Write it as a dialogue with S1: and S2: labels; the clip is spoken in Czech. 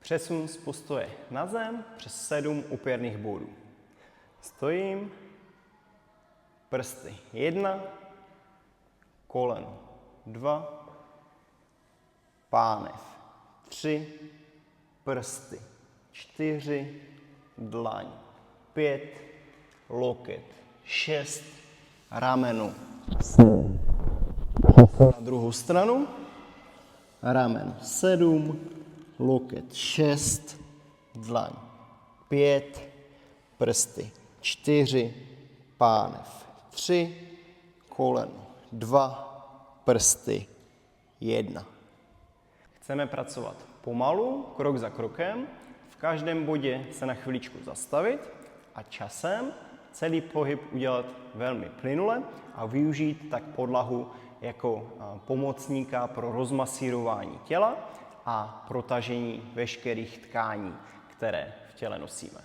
S1: Přesun z postoje na zem přes 7 opěrných bodů. Stojím, prsty 1, koleno 2, pánev 3, prsty 4, dlaň 5, loket 6, rameno 7. Na druhou stranu, rameno 7, loket 6, dlaň 5, prsty 4, pánev 3, koleno 2, prsty 1. Chceme pracovat pomalu, krok za krokem, v každém bodě se na chviličku zastavit a časem celý pohyb udělat velmi plynule a využít tak podlahu jako pomocníka pro rozmasírování těla a protažení veškerých tkání, které v těle nosíme.